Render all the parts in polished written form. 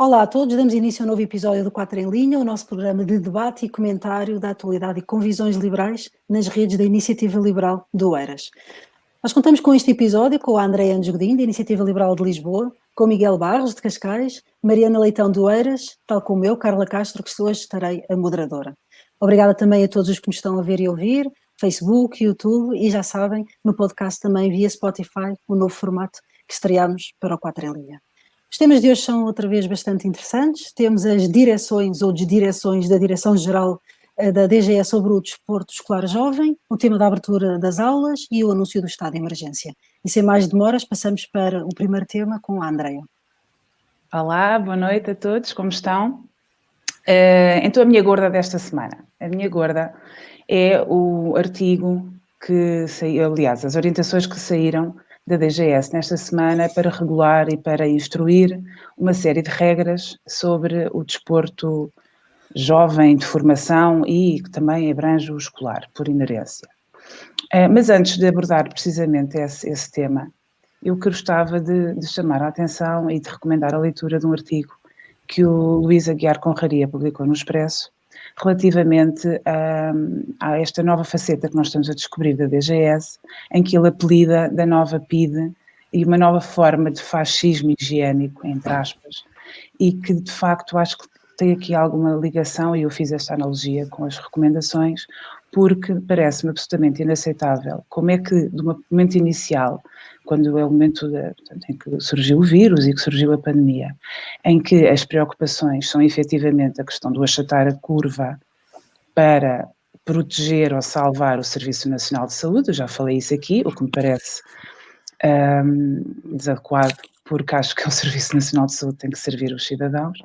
Olá a todos, damos início a um novo episódio do 4 em Linha, o nosso programa de debate e comentário da atualidade e com visões liberais nas redes da Iniciativa Liberal do Oeiras. Nós contamos com este episódio com a Andréa Anjos Godinho, da Iniciativa Liberal de Lisboa, com Miguel Barros, de Cascais, Mariana Leitão do Oeiras, tal como eu, Carla Castro, que hoje estarei a moderadora. Obrigada também a todos os que nos estão a ver e ouvir, Facebook, YouTube e já sabem, no podcast também via Spotify, o novo formato que estreámos para o 4 em Linha. Os temas de hoje são outra vez bastante interessantes. Temos as direções ou desdireções da Direção-Geral da DGE sobre o desporto escolar jovem, o tema da abertura das aulas e o anúncio do estado de emergência. E sem mais demoras, passamos para o primeiro tema com a Andréa. Olá, boa noite a todos, como estão? Então a minha gorda desta semana. A minha gorda é o artigo que saiu, aliás, as orientações que saíram da DGS nesta semana para regular e para instruir uma série de regras sobre o desporto jovem de formação e que também abrange o escolar, por inerência. Mas antes de abordar precisamente esse tema, eu gostava de chamar a atenção e de recomendar a leitura de um artigo que o Luís Aguiar Conraria publicou no Expresso, relativamente a esta nova faceta que nós estamos a descobrir da DGS, em que ele apelida da nova PIDE e uma nova forma de fascismo higiênico, entre aspas, e que de facto acho que tem aqui alguma ligação, e eu fiz esta analogia com as recomendações, porque parece-me absolutamente inaceitável como é que, de um momento inicial, quando é o momento portanto, em que surgiu o vírus e que surgiu a pandemia, em que as preocupações são efetivamente a questão do achatar a curva para proteger ou salvar o Serviço Nacional de Saúde, eu já falei isso aqui, o que me parece desadequado, porque acho que o Serviço Nacional de Saúde tem que servir os cidadãos,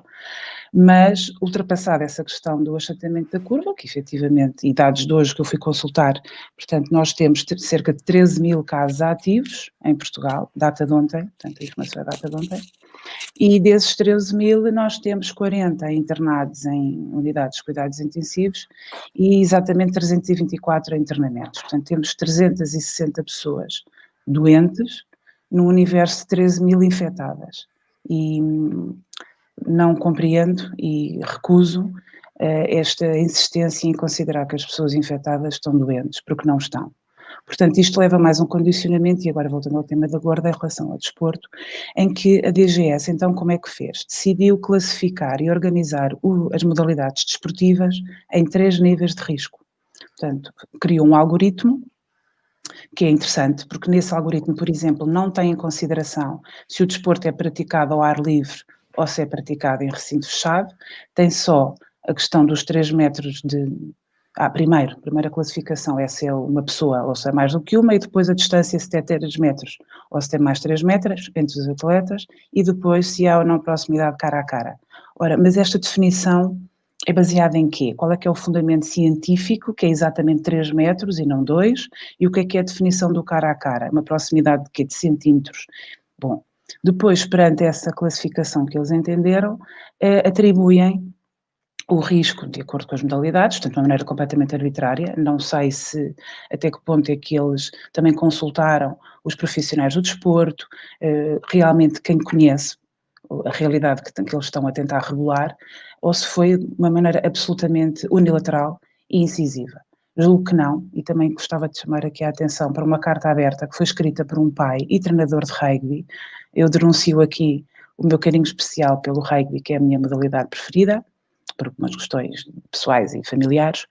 mas ultrapassada essa questão do achatamento da curva, que efetivamente, e dados de hoje que eu fui consultar, portanto nós temos cerca de 13 mil casos ativos em Portugal, data de ontem, portanto a informação é data de ontem, e desses 13 mil nós temos 40 internados em unidades de cuidados intensivos e exatamente 324 em internamentos, portanto temos 360 pessoas doentes num universo de 13 mil infectadas, e não compreendo e recuso esta insistência em considerar que as pessoas infectadas estão doentes, porque não estão. Portanto, isto leva a mais um condicionamento, e agora voltando ao tema da gorda, em relação ao desporto, em que a DGS, então, como é que fez? Decidiu classificar e organizar as modalidades desportivas em 3 níveis de risco. Portanto, criou um algoritmo, que é interessante, porque nesse algoritmo, por exemplo, não tem em consideração se o desporto é praticado ao ar livre ou se é praticado em recinto fechado, tem só a questão dos 3 metros de... primeira classificação é se é uma pessoa ou se é mais do que uma, e depois a distância se tem 3 metros ou se tem mais 3 metros entre os atletas, e depois se há ou não proximidade cara a cara. Ora, mas esta definição é baseada em quê? Qual é que é o fundamento científico, que é exatamente 3 metros e não 2, e o que é a definição do cara a cara? Uma proximidade de quê? De centímetros. Bom, depois, perante essa classificação que eles entenderam, atribuem o risco de acordo com as modalidades, portanto de uma maneira completamente arbitrária. Não sei se até que ponto é que eles também consultaram os profissionais do desporto, realmente quem conhece a realidade que eles estão a tentar regular, ou se foi de uma maneira absolutamente unilateral e incisiva. Julgo que não, e também gostava de chamar aqui a atenção para uma carta aberta que foi escrita por um pai e treinador de rugby. Eu denuncio aqui o meu carinho especial pelo rugby, que é a minha modalidade preferida, por umas questões pessoais e familiares,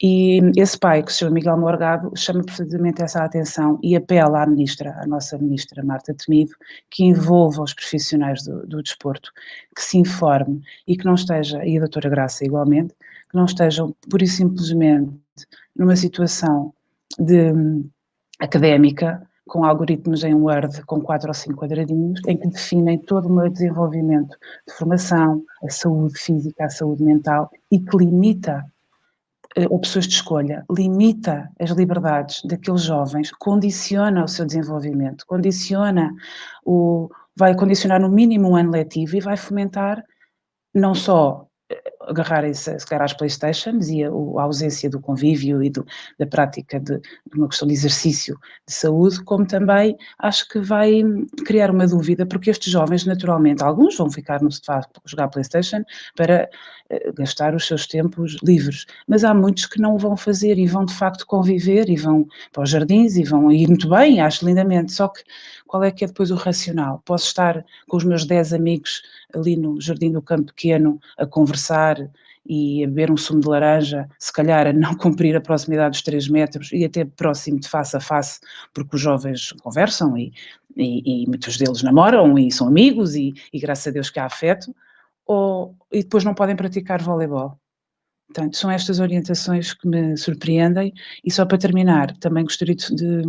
e esse pai, que se chama Miguel Morgado, chama precisamente essa atenção e apela à ministra, à nossa ministra Marta Temido, que envolva os profissionais do desporto, que se informe e que não esteja, e a doutora Graça igualmente, que não estejam pura e simplesmente numa situação académica, com algoritmos em Word com 4 ou 5 quadradinhos, em que definem todo o meu desenvolvimento de formação, a saúde física, a saúde mental, e que limita opções de escolha, limita as liberdades daqueles jovens, condiciona o seu desenvolvimento, vai condicionar no mínimo um ano letivo e vai fomentar não só agarrarem-se, se calhar, às Playstations e a ausência do convívio e da prática de uma questão de exercício de saúde, como também acho que vai criar uma dúvida, porque estes jovens, naturalmente, alguns vão ficar no sofá a jogar Playstation para gastar os seus tempos livres, mas há muitos que não o vão fazer e vão de facto conviver e vão para os jardins e vão ir muito bem, acho lindamente, só que qual é que é depois o racional? Posso estar com os meus 10 amigos ali no jardim do campo pequeno a conversar e a beber um sumo de laranja, se calhar a não cumprir a proximidade dos 3 metros e até próximo de face a face, porque os jovens conversam e muitos deles namoram e são amigos e graças a Deus que há afeto, e depois não podem praticar voleibol. Portanto, são estas orientações que me surpreendem e só para terminar, também gostaria de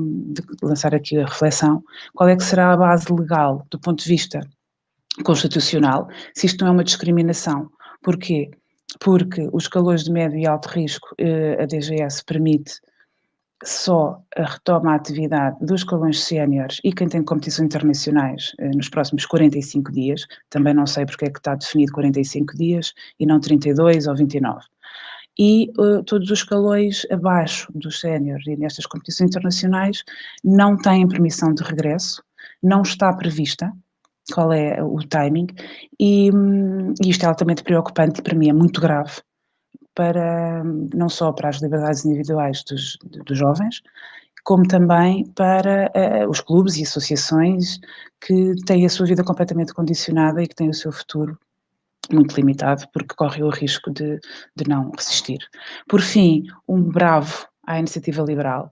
lançar aqui a reflexão, qual é que será a base legal do ponto de vista constitucional, se isto não é uma discriminação. Porquê? Porque os escalões de médio e alto risco, a DGS permite só a retoma a atividade dos escalões séniores e quem tem competições internacionais nos próximos 45 dias, também não sei porque é que está definido 45 dias e não 32 ou 29. E todos os escalões abaixo dos séniores e nestas competições internacionais não têm permissão de regresso, não está prevista qual é o timing, e isto é altamente preocupante e para mim é muito grave, não só para as liberdades individuais dos jovens, como também para os clubes e associações que têm a sua vida completamente condicionada e que têm o seu futuro muito limitado, porque correm o risco de não resistir. Por fim, um bravo à iniciativa liberal.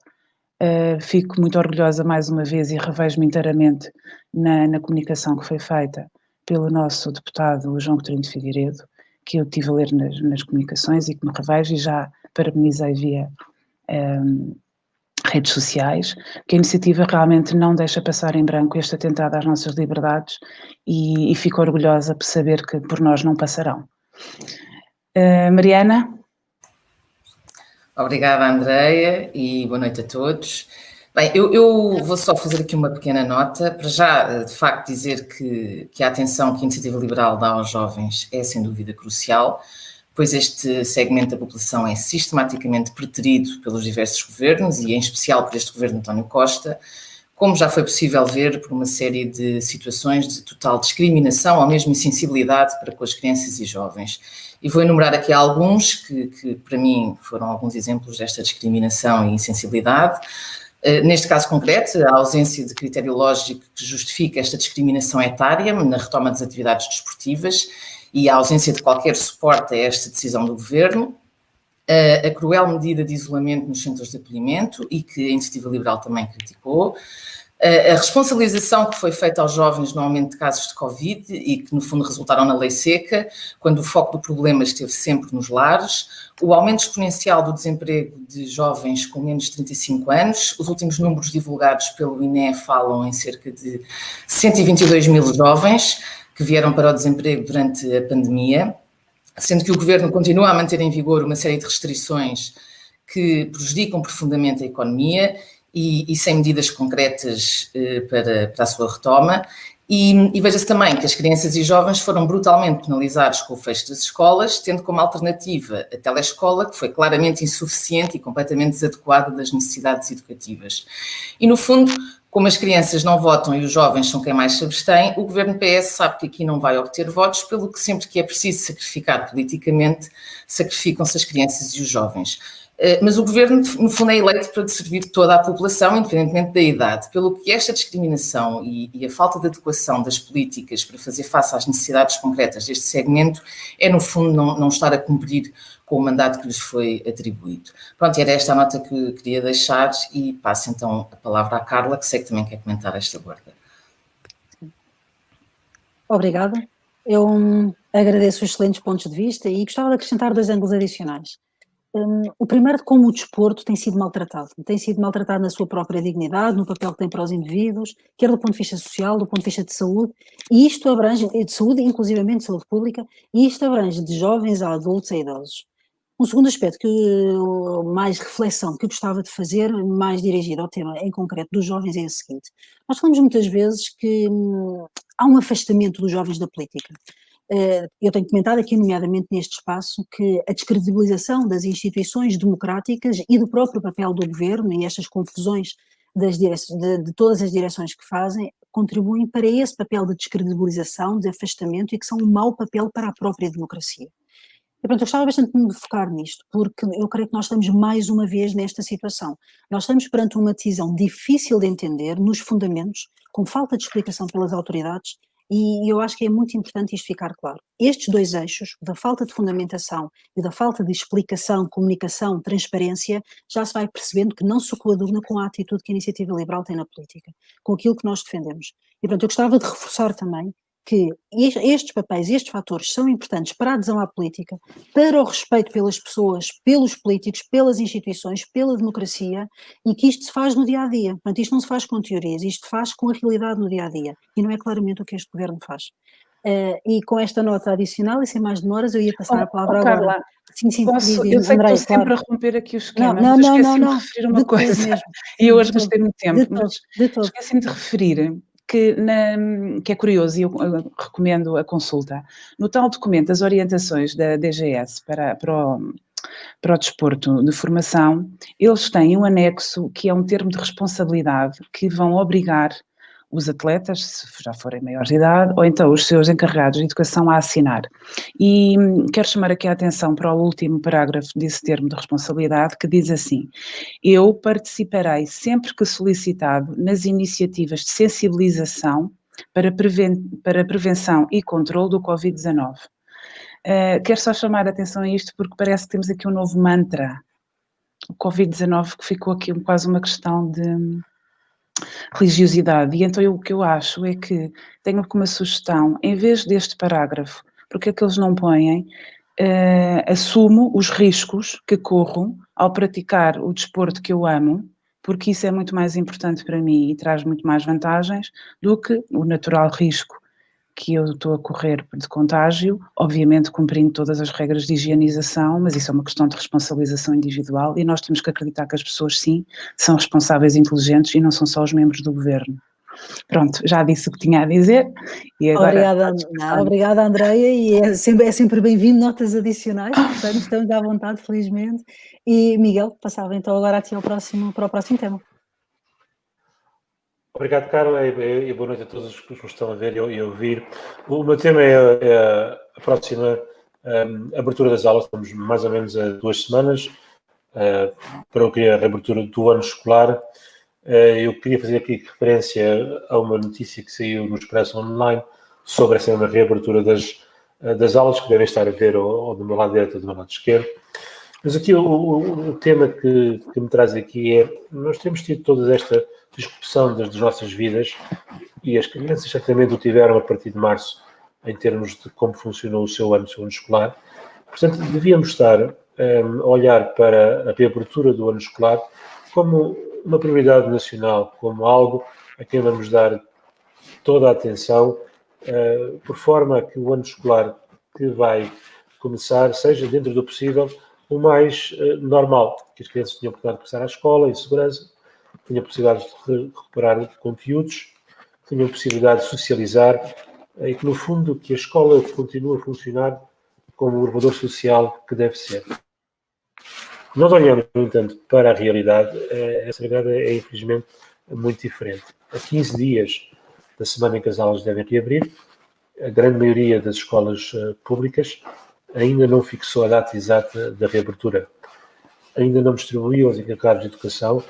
Fico muito orgulhosa mais uma vez e revejo-me inteiramente na comunicação que foi feita pelo nosso deputado João Coutinho de Figueiredo, que eu tive a ler nas comunicações e que me revejo e já parabenizei via redes sociais, que a iniciativa realmente não deixa passar em branco este atentado às nossas liberdades e fico orgulhosa por saber que por nós não passarão. Mariana? Obrigada, Andreia, e boa noite a todos. Bem, eu vou só fazer aqui uma pequena nota, para já, de facto, dizer que a atenção que a Iniciativa Liberal dá aos jovens é, sem dúvida, crucial, pois este segmento da população é sistematicamente preterido pelos diversos governos, e em especial por este governo de António Costa, como já foi possível ver por uma série de situações de total discriminação ou mesmo insensibilidade para com as crianças e jovens. E vou enumerar aqui alguns que para mim foram alguns exemplos desta discriminação e insensibilidade. Neste caso concreto, a ausência de critério lógico que justifica esta discriminação etária na retoma das atividades desportivas e a ausência de qualquer suporte a esta decisão do governo, a cruel medida de isolamento nos centros de acolhimento e que a Iniciativa Liberal também criticou, a responsabilização que foi feita aos jovens no aumento de casos de Covid e que, no fundo, resultaram na lei seca, quando o foco do problema esteve sempre nos lares, o aumento exponencial do desemprego de jovens com menos de 35 anos, os últimos números divulgados pelo INE falam em cerca de 122 mil jovens que vieram para o desemprego durante a pandemia, sendo que o Governo continua a manter em vigor uma série de restrições que prejudicam profundamente a economia e sem medidas concretas para a sua retoma. E veja-se também que as crianças e jovens foram brutalmente penalizados com o fecho das escolas, tendo como alternativa a telescola, que foi claramente insuficiente e completamente desadequada das necessidades educativas. E, no fundo, como as crianças não votam e os jovens são quem mais se abstém, o governo PS sabe que aqui não vai obter votos, pelo que sempre que é preciso sacrificar politicamente, sacrificam-se as crianças e os jovens. Mas o governo, no fundo, é eleito para servir toda a população, independentemente da idade, pelo que esta discriminação e a falta de adequação das políticas para fazer face às necessidades concretas deste segmento é, no fundo, não estar a cumprir com o mandato que lhes foi atribuído. Pronto, era esta a nota que queria deixar e passo então a palavra à Carla, que sei que também quer comentar esta guarda. Obrigada. Eu agradeço os excelentes pontos de vista e gostava de acrescentar 2 ângulos adicionais. O primeiro, como o desporto tem sido maltratado na sua própria dignidade, no papel que tem para os indivíduos, quer do ponto de vista social, do ponto de vista de saúde, e isto abrange, de saúde, inclusivamente de saúde pública, e isto abrange de jovens a adultos a idosos. Um segundo aspecto, mais reflexão que eu gostava de fazer, mais dirigido ao tema em concreto dos jovens, é o seguinte: nós falamos muitas vezes que há um afastamento dos jovens da política. Eu tenho comentado aqui, nomeadamente neste espaço, que a descredibilização das instituições democráticas e do próprio papel do governo e estas confusões de todas as direções que fazem contribuem para esse papel de descredibilização, de afastamento e que são um mau papel para a própria democracia. E pronto, eu gostava bastante de me focar nisto, porque eu creio que nós estamos mais uma vez nesta situação. Nós estamos perante uma decisão difícil de entender nos fundamentos, com falta de explicação pelas autoridades, e eu acho que é muito importante isto ficar claro. Estes dois eixos, da falta de fundamentação e da falta de explicação, comunicação, transparência, já se vai percebendo que não se coaduna com a atitude que a Iniciativa Liberal tem na política, com aquilo que nós defendemos. E pronto, eu gostava de reforçar também que estes papéis, estes fatores são importantes para a adesão à política, para o respeito pelas pessoas, pelos políticos, pelas instituições, pela democracia, e que isto se faz no dia-a-dia. Portanto, isto não se faz com teorias, isto se faz com a realidade no dia-a-dia, e não é claramente o que este governo faz. E com esta nota adicional, e sem mais demoras, eu ia passar a palavra agora. Carla, Sim, eu sei Andrei, que estou sempre claro. a romper aqui o esquema, Não, mas eu esqueci-me de referir uma de todo coisa, mesmo. e eu hoje De gastei muito tempo, mas de todo. esqueci-me de referir que é curioso e eu recomendo a consulta. No tal documento, as orientações da DGS para o desporto de formação, eles têm um anexo que é um termo de responsabilidade que vão obrigar os atletas, se já forem maiores de idade, ou então os seus encarregados de educação a assinar. E quero chamar aqui a atenção para o último parágrafo desse termo de responsabilidade, que diz assim: eu participarei sempre que solicitado nas iniciativas de sensibilização para prevenção e controle do Covid-19. Quero só chamar a atenção a isto porque parece que temos aqui um novo mantra. O Covid-19 que ficou aqui quase uma questão de religiosidade. E então o que eu acho é que tenho aqui uma sugestão, em vez deste parágrafo, porque é que eles não põem, assumo os riscos que corro ao praticar o desporto que eu amo, porque isso é muito mais importante para mim e traz muito mais vantagens do que o natural risco que eu estou a correr de contágio, obviamente cumprindo todas as regras de higienização, mas isso é uma questão de responsabilização individual e nós temos que acreditar que as pessoas, sim, são responsáveis e inteligentes e não são só os membros do governo. Pronto, já disse o que tinha a dizer e agora... Obrigada, Andreia, e é sempre bem-vindo notas adicionais, portanto estamos à vontade, felizmente. E Miguel, passava então agora aqui para o próximo tema. Obrigado, Carla, e boa noite a todos os que nos estão a ver e a ouvir. O meu tema é a próxima abertura das aulas. Estamos mais ou menos a 2 semanas para o que é a reabertura do ano escolar. Eu queria fazer aqui referência a uma notícia que saiu no Expresso Online sobre essa reabertura das aulas, que devem estar a ver ou do meu lado direito ou do meu lado esquerdo. Mas aqui o tema que me traz aqui é, nós temos tido toda esta disrupção das nossas vidas e as crianças certamente o tiveram a partir de março em termos de como funcionou o seu ano escolar. Portanto, devíamos estar a olhar para a reabertura do ano escolar como uma prioridade nacional, como algo a quem vamos dar toda a atenção, por forma a que o ano escolar que vai começar seja, dentro do possível, o mais normal, que as crianças tenham oportunidade de começar a escola em segurança, tenham possibilidade de recuperar conteúdos, tenham possibilidade de socializar e que, no fundo, que a escola continue a funcionar como o elevador social que deve ser. Nós olhamos, no entanto, para a realidade, essa realidade é infelizmente muito diferente. Há 15 dias da semana em que as aulas devem reabrir, a grande maioria das escolas públicas ainda não fixou a data exata da reabertura. Ainda não distribuiu aos encarregados de educação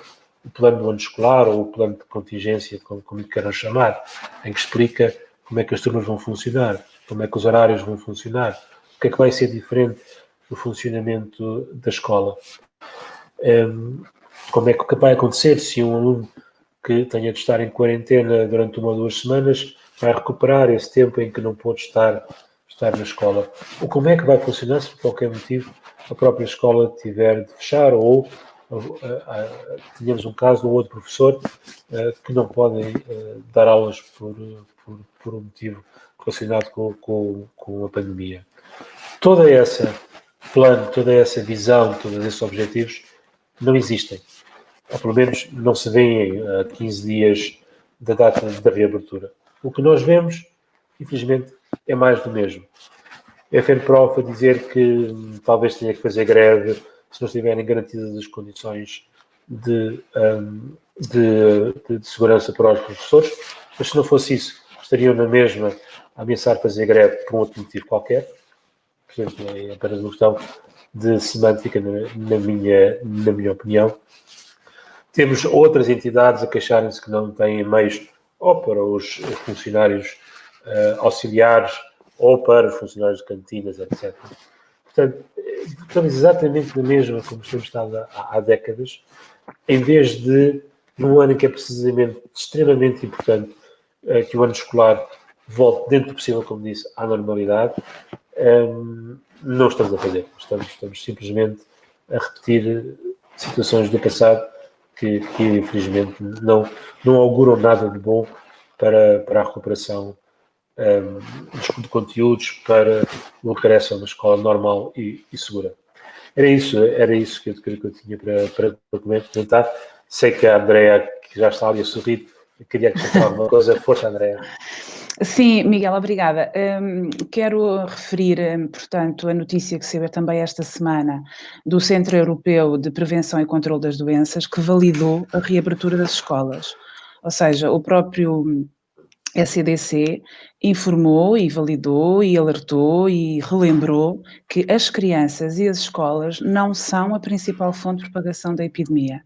o plano do ano escolar ou o plano de contingência, como lhe queiram chamar, em que explica como é que as turmas vão funcionar, como é que os horários vão funcionar, o que é que vai ser diferente do funcionamento da escola. Como é que vai acontecer se um aluno que tenha de estar em quarentena durante 1 ou 2 semanas vai recuperar esse tempo em que não pôde estar na escola? Ou como é que vai funcionar se por qualquer motivo a própria escola tiver de fechar ou tínhamos um caso de um outro professor que não podem dar aulas por um motivo relacionado com a pandemia. Toda essa plano, toda essa visão, todos esses objetivos não existem. Ou pelo menos não se vêem a 15 dias da data da reabertura. O que nós vemos, infelizmente, é mais do mesmo. É fair prof a dizer que talvez tenha que fazer greve se não estiverem garantidas as condições de segurança para os professores, mas se não fosse isso, estariam na mesma a ameaçar fazer greve por um outro motivo qualquer. Portanto, é apenas uma questão de semântica, na minha opinião. Temos outras entidades a queixarem-se que não têm meios ou para os funcionários auxiliares ou para os funcionários de cantinas, etc. Portanto, estamos exatamente na mesma como temos estado há décadas, em vez de, num ano em que é precisamente extremamente importante que o ano escolar volte dentro do possível, como disse, à normalidade, não estamos a fazer. Estamos simplesmente a repetir situações do passado que infelizmente não auguram nada de bom para a recuperação de conteúdos, para o regresso a uma escola normal e segura. Era isso que eu tinha para comentar. Sei que a Andrea, que já está ali a sorrir, queria acrescentar alguma coisa. Força, Andrea. Sim, Miguel, obrigada. Quero referir, portanto, a notícia que saiu também esta semana do Centro Europeu de Prevenção e Controlo das Doenças, que validou a reabertura das escolas. Ou seja, o próprio ECDC informou e validou e alertou e relembrou que as crianças e as escolas não são a principal fonte de propagação da epidemia.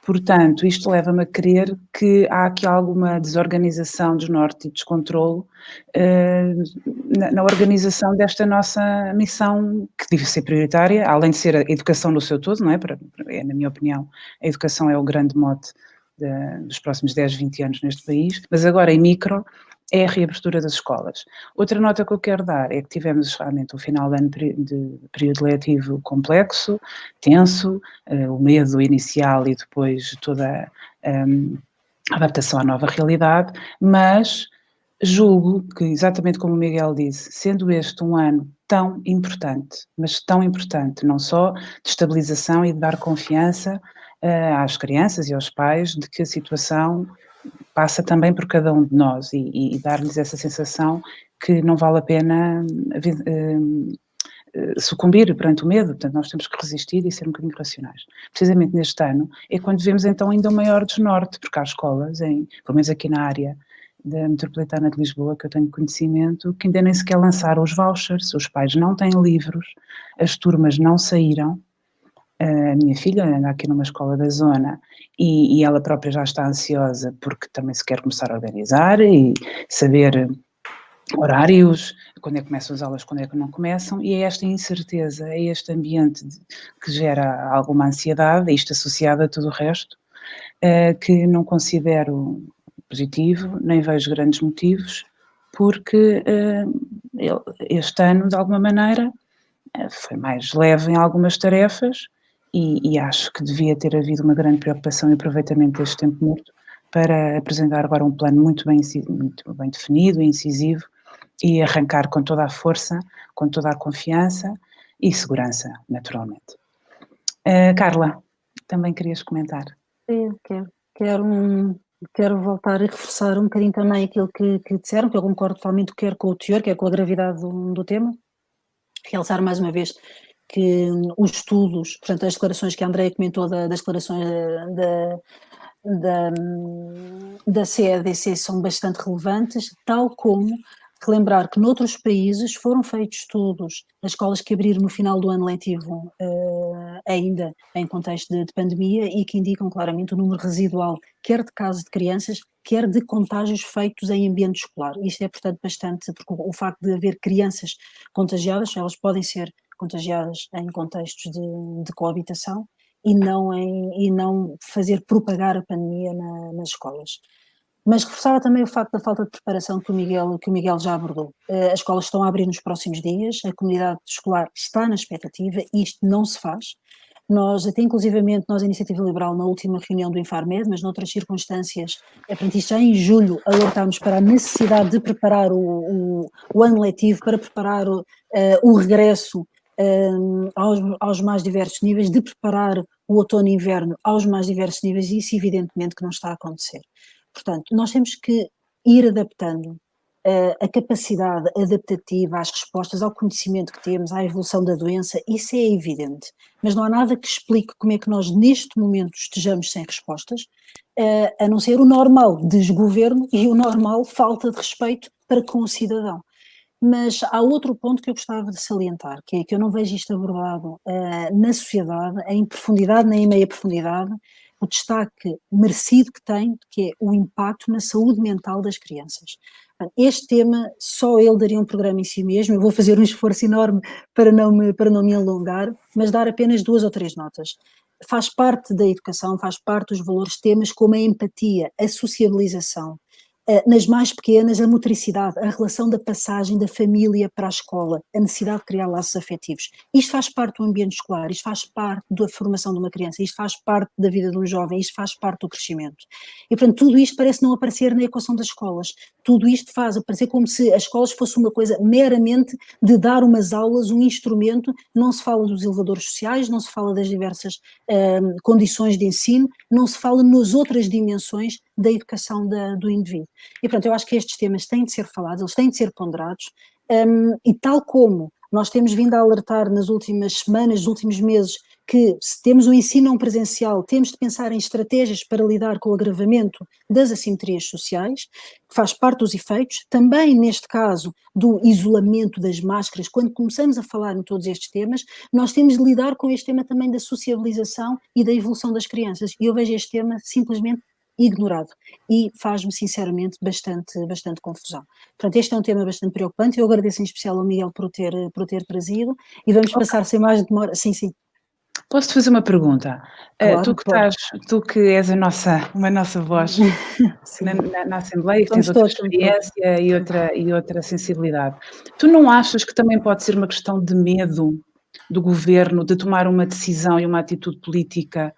Portanto, isto leva-me a crer que há aqui alguma desorganização, desnorte e descontrolo na organização desta nossa missão, que deve ser prioritária, além de ser a educação no seu todo, não é? Na minha opinião, a educação é o grande mote dos próximos 10, 20 anos neste país, mas agora em micro é a reabertura das escolas. Outra nota que eu quero dar é que tivemos realmente um final de ano de período letivo complexo, tenso, o medo inicial e depois toda a adaptação à nova realidade, mas julgo que, exatamente como o Miguel disse, sendo este um ano tão importante, mas tão importante, não só de estabilização e de dar confiança às crianças e aos pais de que a situação passa também por cada um de nós e dar-lhes essa sensação que não vale a pena sucumbir perante o medo. Portanto, nós temos que resistir e ser um bocadinho racionais. Precisamente neste ano é quando vemos então ainda um maior desnorte, porque há escolas, pelo menos aqui na área da Metropolitana de Lisboa, que eu tenho conhecimento, que ainda nem sequer lançaram os vouchers, os pais não têm livros, as turmas não saíram. A minha filha anda aqui numa escola da zona e ela própria já está ansiosa porque também se quer começar a organizar e saber horários, quando é que começam as aulas, quando é que não começam, e é esta incerteza, é este ambiente que gera alguma ansiedade, isto associado a tudo o resto, que não considero positivo, nem vejo grandes motivos, porque este ano, de alguma maneira, foi mais leve em algumas tarefas e acho que devia ter havido uma grande preocupação e aproveitamento deste tempo morto para apresentar agora um plano muito bem definido e incisivo e arrancar com toda a força, com toda a confiança e segurança, naturalmente. Carla, também querias comentar? Sim, quero voltar e reforçar um bocadinho também aquilo que disseram, que eu concordo totalmente quer com o teor, quer com a gravidade do tema. Realçar mais uma vez que os estudos, portanto as declarações que a Andrea comentou das declarações da CEDC são bastante relevantes, tal como relembrar que noutros países foram feitos estudos nas escolas que abriram no final do ano letivo, ainda em contexto de pandemia, e que indicam claramente o número residual, quer de casos de crianças, quer de contágios feitos em ambiente escolar. Isto é, portanto, bastante, porque o facto de haver crianças contagiadas, elas podem ser contagiadas em contextos de coabitação e não fazer propagar a pandemia nas escolas. Mas reforçava também o facto da falta de preparação que o Miguel já abordou. As escolas estão a abrir nos próximos dias, a comunidade escolar está na expectativa, e isto não se faz. Nós, até inclusivamente, nós, a Iniciativa Liberal, na última reunião do Infarmed, mas noutras circunstâncias, portanto, isto já em julho, alertámos para a necessidade de preparar o ano letivo, para preparar o regresso aos mais diversos níveis, de preparar o outono e inverno aos mais diversos níveis, e isso evidentemente que não está a acontecer. Portanto, nós temos que ir adaptando a capacidade adaptativa às respostas, ao conhecimento que temos, à evolução da doença, isso é evidente. Mas não há nada que explique como é que nós, neste momento, estejamos sem respostas, a não ser o normal desgoverno e o normal falta de respeito para com o cidadão. Mas há outro ponto que eu gostava de salientar, que é que eu não vejo isto abordado na sociedade, em profundidade nem em meia profundidade, o destaque merecido que tem, que é o impacto na saúde mental das crianças. Este tema, só ele daria um programa em si mesmo. Eu vou fazer um esforço enorme para não me alongar, mas dar apenas 2 ou 3 notas. Faz parte da educação, faz parte dos valores, temas como a empatia, a sociabilização, nas mais pequenas, a motricidade, a relação da passagem da família para a escola, a necessidade de criar laços afetivos. Isto faz parte do ambiente escolar, isto faz parte da formação de uma criança, isto faz parte da vida de um jovem, isto faz parte do crescimento. E, portanto, tudo isto parece não aparecer na equação das escolas. Tudo isto faz aparecer como se as escolas fosse uma coisa meramente de dar umas aulas, um instrumento. Não se fala dos elevadores sociais, não se fala das diversas condições de ensino, não se fala nas outras dimensões da educação do indivíduo. E, portanto, eu acho que estes temas têm de ser falados, eles têm de ser ponderados, e tal como nós temos vindo a alertar nas últimas semanas, nos últimos meses, que se temos um ensino não presencial, temos de pensar em estratégias para lidar com o agravamento das assimetrias sociais, que faz parte dos efeitos, também neste caso do isolamento das máscaras, quando começamos a falar em todos estes temas, nós temos de lidar com este tema também da sociabilização e da evolução das crianças, e eu vejo este tema simplesmente ignorado e faz-me sinceramente bastante confusão. Portanto, este é um tema bastante preocupante. Eu agradeço em especial ao Miguel por o ter trazido e vamos passar sem mais demora. Sim. Posso-te fazer uma pergunta? Claro, Tu que és uma nossa voz na Assembleia, que tens outra experiência e outra sensibilidade. Tu não achas que também pode ser uma questão de medo do governo de tomar uma decisão e uma atitude política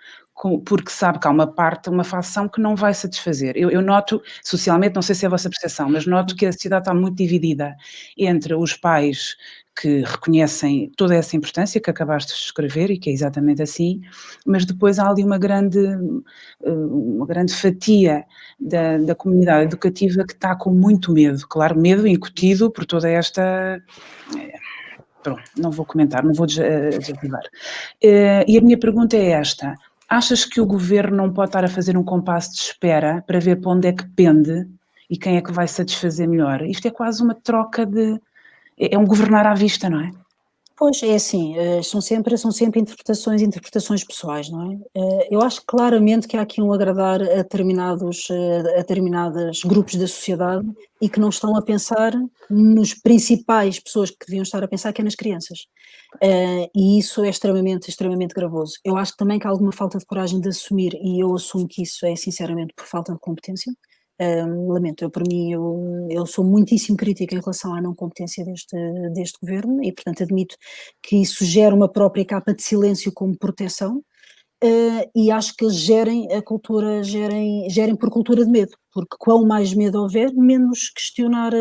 porque sabe que há uma facção que não vai satisfazer? Eu noto, socialmente, não sei se é a vossa percepção, mas noto que a sociedade está muito dividida entre os pais que reconhecem toda essa importância que acabaste de escrever e que é exatamente assim, mas depois há ali uma grande fatia da comunidade educativa que está com muito medo, claro, medo incutido por toda esta... Pronto, não vou comentar, não vou desativar. E a minha pergunta é esta: achas que o governo não pode estar a fazer um compasso de espera para ver para onde é que pende e quem é que vai satisfazer melhor? Isto é quase uma troca é um governar à vista, não é? Pois, é assim, são sempre interpretações pessoais, não é? Eu acho claramente que há aqui um agradar a determinados grupos da sociedade e que não estão a pensar nos principais pessoas que deviam estar a pensar, que é nas crianças. E isso é extremamente gravoso. Eu acho também que há alguma falta de coragem de assumir, e eu assumo que isso é sinceramente por falta de competência. Lamento, eu sou muitíssimo crítica em relação à não competência deste governo e, portanto, admito que isso gera uma própria capa de silêncio como proteção, e acho que eles gerem por cultura de medo, porque quanto mais medo houver, menos questionar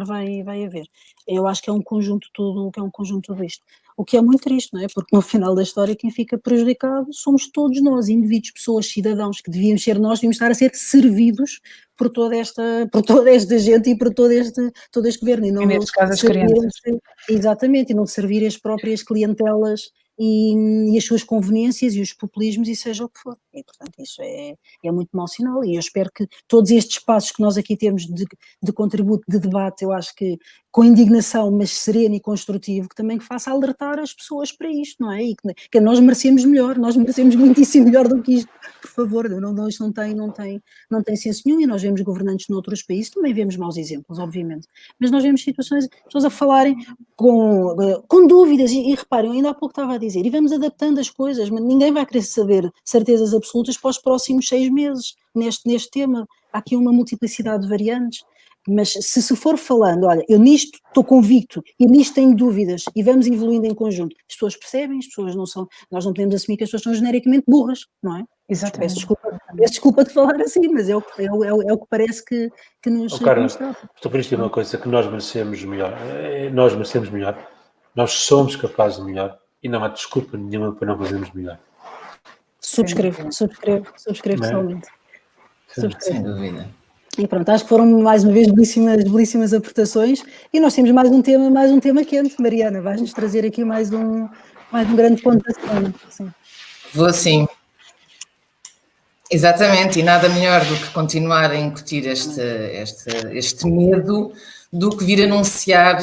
vai haver. Eu acho que é um conjunto tudo isto. O que é muito triste, não é? Porque no final da história quem fica prejudicado somos todos nós, indivíduos, pessoas, cidadãos, que devíamos ser nós, devíamos estar a ser servidos por toda esta gente e por todo este governo. E não neste caso as crianças. Exatamente, e não servir as próprias clientelas e as suas conveniências e os populismos e seja o que for. E, portanto, isso é muito mau sinal e eu espero que todos estes passos que nós aqui temos de contributo, de debate, eu acho que com indignação, mas sereno e construtivo, que também faça alertar as pessoas para isto, não é? E que nós merecemos melhor, nós merecemos muitíssimo melhor do que isto, por favor, isto não tem senso nenhum e nós vemos governantes noutros países, também vemos maus exemplos, obviamente, mas nós vemos situações, pessoas a falarem com dúvidas e reparem, ainda há pouco estava a dizer, e vamos adaptando as coisas, mas ninguém vai querer saber certezas absolutas para os próximos 6 meses neste tema. Há aqui uma multiplicidade de variantes, mas se for falando, olha, eu nisto estou convicto e nisto tenho dúvidas e vamos evoluindo em conjunto, as pessoas percebem, as pessoas não são, nós não podemos assumir que as pessoas são genericamente burras, não é? Exatamente. Peço desculpa de falar assim, mas é o que parece que nos trata. Estou por isto é uma coisa que nós merecemos melhor, nós somos capazes de melhor e não há desculpa nenhuma para não fazermos melhor. Subscrevo totalmente. Sem dúvida. E pronto, acho que foram mais uma vez belíssimas aportações, e nós temos mais um tema quente. Mariana, vais-nos trazer aqui mais um grande ponto da semana. Sim. Vou sim. Exatamente, e nada melhor do que continuar a incutir este medo do que vir anunciar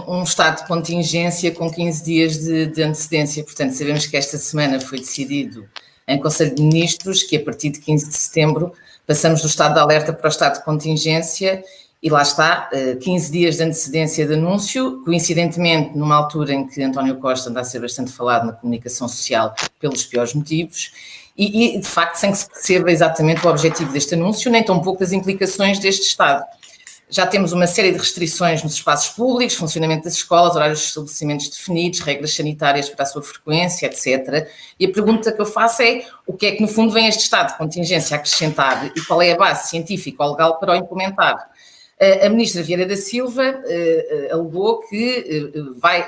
um estado de contingência com 15 dias de antecedência. Portanto, sabemos que esta semana foi decidido em Conselho de Ministros que a partir de 15 de setembro passamos do estado de alerta para o estado de contingência, e lá está, 15 dias de antecedência de anúncio, coincidentemente numa altura em que António Costa anda a ser bastante falado na comunicação social pelos piores motivos, e de facto sem que se perceba exatamente o objetivo deste anúncio, nem tão pouco as implicações deste estado. Já temos uma série de restrições nos espaços públicos, funcionamento das escolas, horários de estabelecimentos definidos, regras sanitárias para a sua frequência, etc. E a pergunta que eu faço é o que é que no fundo vem este estado de contingência a acrescentar e qual é a base científica ou legal para o implementar? A ministra Vieira da Silva alegou que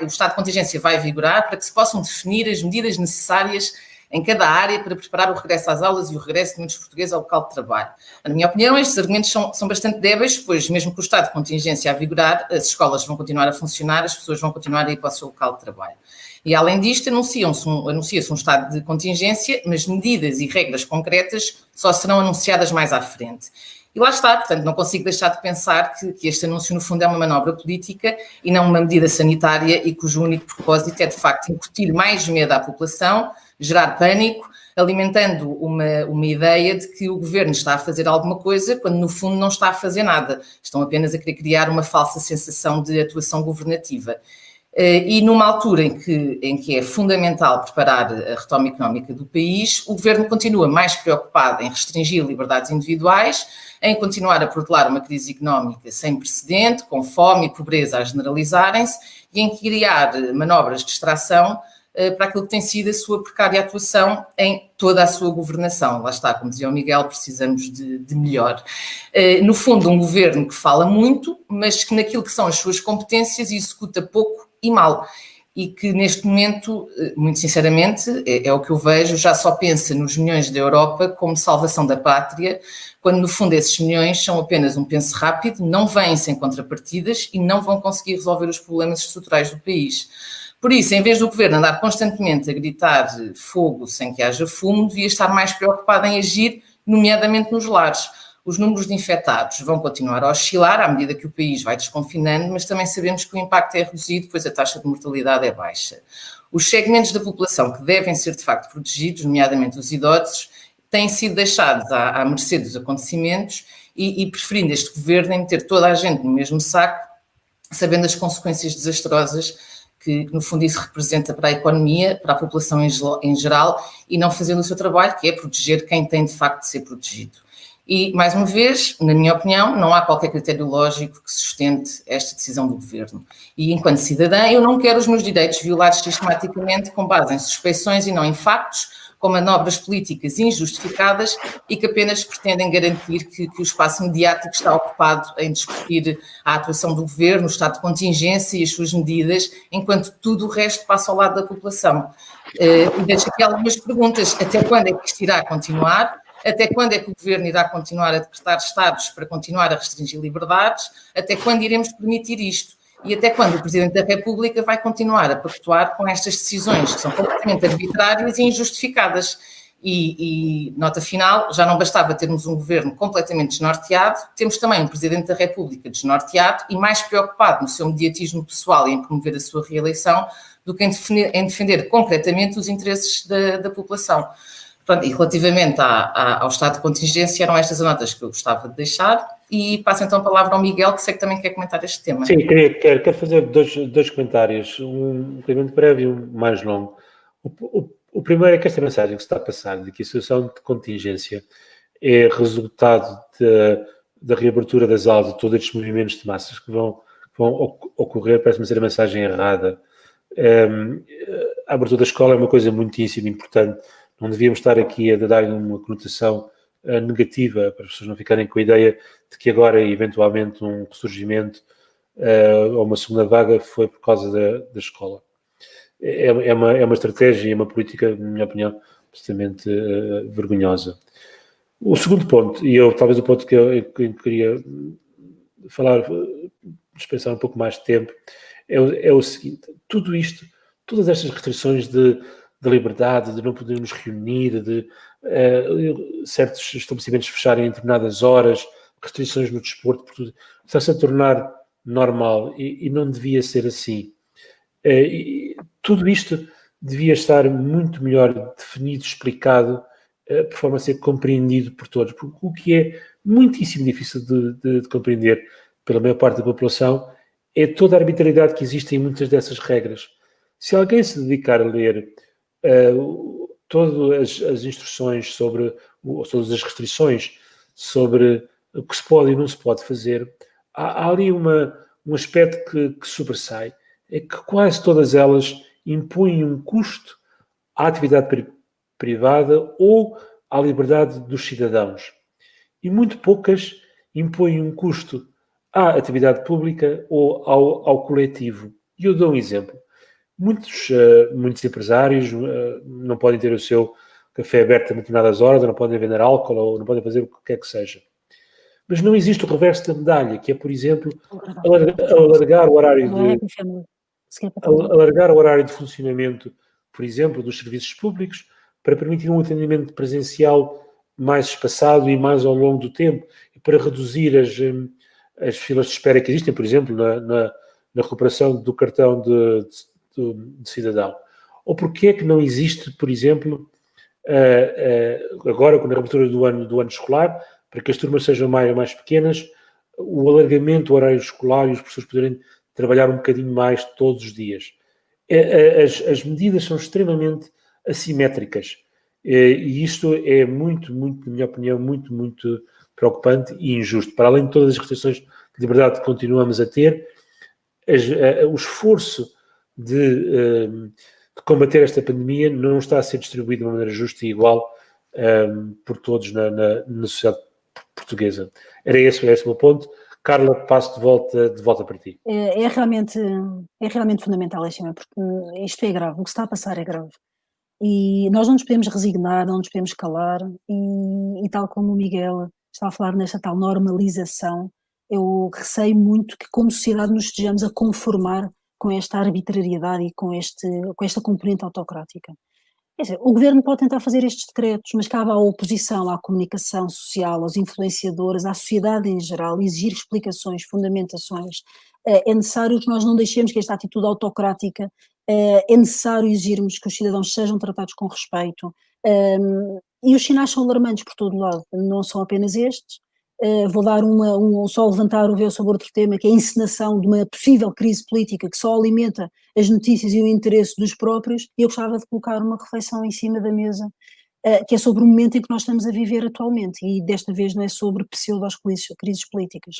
o estado de contingência vai vigorar para que se possam definir as medidas necessárias em cada área para preparar o regresso às aulas e o regresso de muitos portugueses ao local de trabalho. Na minha opinião, estes argumentos são bastante débeis, pois mesmo que o estado de contingência a vigorar, as escolas vão continuar a funcionar, as pessoas vão continuar a ir para o seu local de trabalho. E além disto, anuncia-se um estado de contingência, mas medidas e regras concretas só serão anunciadas mais à frente. E lá está, portanto, não consigo deixar de pensar que este anúncio, no fundo, é uma manobra política e não uma medida sanitária e cujo único propósito é, de facto, incutir mais medo à população, gerar pânico, alimentando uma ideia de que o governo está a fazer alguma coisa quando, no fundo, não está a fazer nada. Estão apenas a querer criar uma falsa sensação de atuação governativa. E numa altura em que é fundamental preparar a retoma económica do país, o governo continua mais preocupado em restringir liberdades individuais, em continuar a protelar uma crise económica sem precedente, com fome e pobreza a generalizarem-se, e em criar manobras de extração para aquilo que tem sido a sua precária atuação em toda a sua governação. Lá está, como dizia o Miguel, precisamos de melhor. No fundo, um governo que fala muito, mas que naquilo que são as suas competências executa pouco e mal. E que neste momento, muito sinceramente, é o que eu vejo, já só pensa nos milhões da Europa como salvação da pátria, quando no fundo esses milhões são apenas um penso rápido, não vêm sem contrapartidas e não vão conseguir resolver os problemas estruturais do país. Por isso, em vez do governo andar constantemente a gritar fogo sem que haja fumo, devia estar mais preocupado em agir, nomeadamente nos lares. Os números de infectados vão continuar a oscilar à medida que o país vai desconfinando, mas também sabemos que o impacto é reduzido, pois a taxa de mortalidade é baixa. Os segmentos da população que devem ser de facto protegidos, nomeadamente os idosos, têm sido deixados à mercê dos acontecimentos e preferindo este governo em meter toda a gente no mesmo saco, sabendo as consequências desastrosas que no fundo isso representa para a economia, para a população em geral, e não fazendo o seu trabalho, que é proteger quem tem de facto de ser protegido. E, mais uma vez, na minha opinião, não há qualquer critério lógico que sustente esta decisão do governo. E, enquanto cidadã, eu não quero os meus direitos violados sistematicamente com base em suspeições e não em factos, com manobras políticas injustificadas e que apenas pretendem garantir que o espaço mediático está ocupado em discutir a atuação do governo, o estado de contingência e as suas medidas, enquanto tudo o resto passa ao lado da população. E deixo aqui algumas perguntas. Até quando é que isto irá continuar? Até quando é que o governo irá continuar a decretar estados para continuar a restringir liberdades? Até quando iremos permitir isto? E até quando o Presidente da República vai continuar a pactuar com estas decisões que são completamente arbitrárias e injustificadas? E nota final, já não bastava termos um governo completamente desnorteado, temos também um Presidente da República desnorteado e mais preocupado no seu mediatismo pessoal e em promover a sua reeleição do que em defender concretamente os interesses da população. Pronto, e relativamente ao estado de contingência, eram estas as notas que eu gostava de deixar, e passo então a palavra ao Miguel, que sei que também quer comentar este tema. Sim, quero fazer dois comentários, um primeiro breve e um mais longo. O primeiro é que esta mensagem que se está a passar de que a situação de contingência é resultado da reabertura das aulas, de todos estes movimentos de massas que vão ocorrer, parece-me ser a mensagem errada. A abertura da escola é uma coisa muitíssimo importante. Não devíamos estar aqui a dar uma conotação negativa, para as pessoas não ficarem com a ideia de que agora, eventualmente, um ressurgimento ou uma segunda vaga foi por causa da escola. É uma estratégia e uma política, na minha opinião, absolutamente vergonhosa. O segundo ponto, e talvez o ponto que eu queria falar, dispensar um pouco mais de tempo, é o seguinte: tudo isto, todas estas restrições de liberdade, de não podermos reunir, de certos estabelecimentos fecharem em determinadas horas, restrições no desporto, por tudo, está-se a tornar normal e não devia ser assim. Tudo isto devia estar muito melhor definido, explicado, por forma a ser compreendido por todos, porque o que é muitíssimo difícil de compreender pela maior parte da população é toda a arbitrariedade que existe em muitas dessas regras. Se alguém se dedicar a ler todas as instruções sobre, todas as restrições sobre o que se pode e não se pode fazer, há ali um aspecto que sobressai, é que quase todas elas impõem um custo à atividade privada ou à liberdade dos cidadãos. E muito poucas impõem um custo à atividade pública ou ao coletivo. E eu dou um exemplo. Muitos empresários não podem ter o seu café aberto a determinadas horas, ou não podem vender álcool, ou não podem fazer o que quer que seja. Mas não existe o reverso da medalha, que é, por exemplo, alargar o horário de funcionamento, por exemplo, dos serviços públicos, para permitir um atendimento presencial mais espaçado e mais ao longo do tempo, e para reduzir as filas de espera que existem, por exemplo, na recuperação do cartão de cidadão. Ou porque é que não existe, por exemplo, agora, com a reabertura do ano escolar, para que as turmas sejam mais pequenas, o alargamento do horário escolar e os professores poderem trabalhar um bocadinho mais todos os dias. As medidas são extremamente assimétricas e isto é muito, na minha opinião, muito preocupante e injusto. Para além de todas as restrições de liberdade que continuamos a ter, o esforço de combater esta pandemia não está a ser distribuído de uma maneira justa e igual por todos na sociedade portuguesa. Era esse o meu ponto. Carla, passo de volta para ti. É realmente fundamental, porque isto é grave, o que está a passar é grave. E nós não nos podemos resignar, não nos podemos calar, e tal como o Miguel está a falar nesta tal normalização, eu receio muito que como sociedade nos estejamos a conformar com esta arbitrariedade e com esta componente autocrática. Quer dizer, o governo pode tentar fazer estes decretos, mas cabe à oposição, à comunicação social, aos influenciadores, à sociedade em geral, exigir explicações, fundamentações. É necessário que nós não deixemos que esta atitude autocrática, é necessário exigirmos que os cidadãos sejam tratados com respeito. E os sinais são alarmantes por todo lado, não são apenas estes. Vou dar só levantar o véu sobre outro tema, que é a encenação de uma possível crise política que só alimenta as notícias e o interesse dos próprios, e eu gostava de colocar uma reflexão em cima da mesa, que é sobre o momento em que nós estamos a viver atualmente, e desta vez não é sobre pseudo-crises políticas.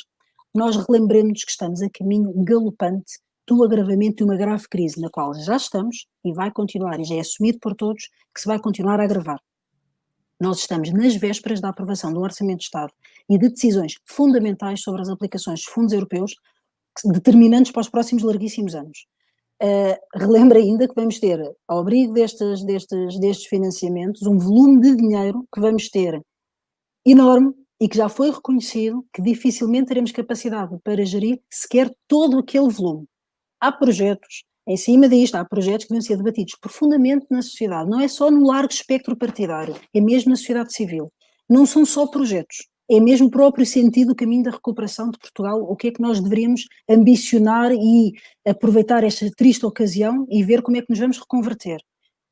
Nós relembremos que estamos a caminho galopante do agravamento de uma grave crise, na qual já estamos, e vai continuar, e já é assumido por todos, que se vai continuar a agravar. Nós estamos nas vésperas da aprovação de um orçamento de Estado e de decisões fundamentais sobre as aplicações dos fundos europeus, determinantes para os próximos larguíssimos anos. Relembro ainda que vamos ter, ao abrigo destes financiamentos, um volume de dinheiro que vamos ter enorme e que já foi reconhecido que dificilmente teremos capacidade para gerir sequer todo aquele volume. Há projetos, em cima disto, há projetos que vão ser debatidos profundamente na sociedade, não é só no largo espectro partidário, é mesmo na sociedade civil. Não são só projetos, é mesmo o próprio sentido do caminho da recuperação de Portugal, o que é que nós deveríamos ambicionar e aproveitar esta triste ocasião e ver como é que nos vamos reconverter.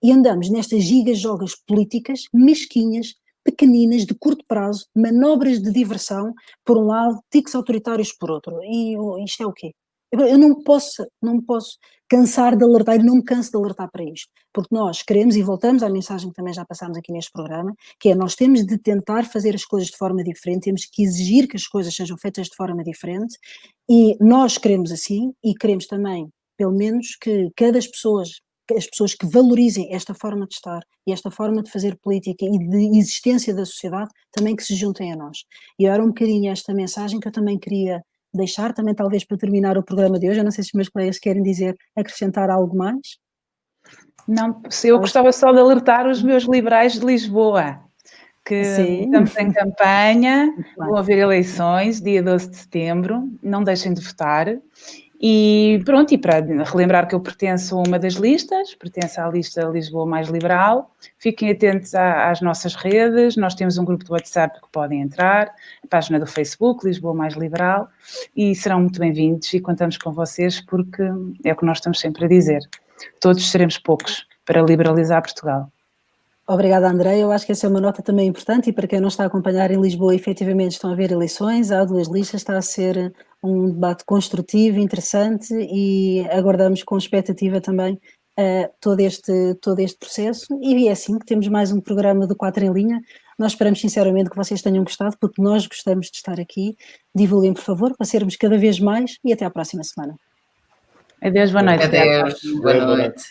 E andamos nestas gigas-jogas políticas mesquinhas, pequeninas, de curto prazo, manobras de diversão, por um lado, tiques autoritários por outro. E isto é o quê? Eu não me posso cansar de alertar, e não me canso de alertar para isto, porque nós queremos, e voltamos à mensagem que também já passámos aqui neste programa, que é nós temos de tentar fazer as coisas de forma diferente, temos que exigir que as coisas sejam feitas de forma diferente, e nós queremos assim, e queremos também, pelo menos, que as pessoas que valorizem esta forma de estar e esta forma de fazer política e de existência da sociedade, também que se juntem a nós. E era um bocadinho esta mensagem que eu também queria deixar, também talvez para terminar o programa de hoje. Eu não sei se os meus colegas querem acrescentar algo mais. Não, eu gostava só de alertar os meus liberais de Lisboa. que Sim. estamos em campanha, Muito bem. vão haver eleições, dia 12 de setembro, não deixem de votar. E pronto, e para relembrar que eu pertenço a uma das listas, pertenço à lista Lisboa Mais Liberal, fiquem atentos às nossas redes, nós temos um grupo de WhatsApp que podem entrar, a página do Facebook, Lisboa Mais Liberal, e serão muito bem-vindos e contamos com vocês porque é o que nós estamos sempre a dizer, todos seremos poucos para liberalizar Portugal. Obrigada, André. Eu acho que essa é uma nota também importante e para quem não está a acompanhar em Lisboa, efetivamente estão a haver eleições, há 2 listas, está a ser um debate construtivo, interessante e aguardamos com expectativa também todo este processo e é assim que temos mais um programa do 4 em Linha. Nós esperamos sinceramente que vocês tenham gostado porque nós gostamos de estar aqui. Divulguem, por favor, para sermos cada vez mais e até à próxima semana. Adeus, boa noite. Adeus, boa noite.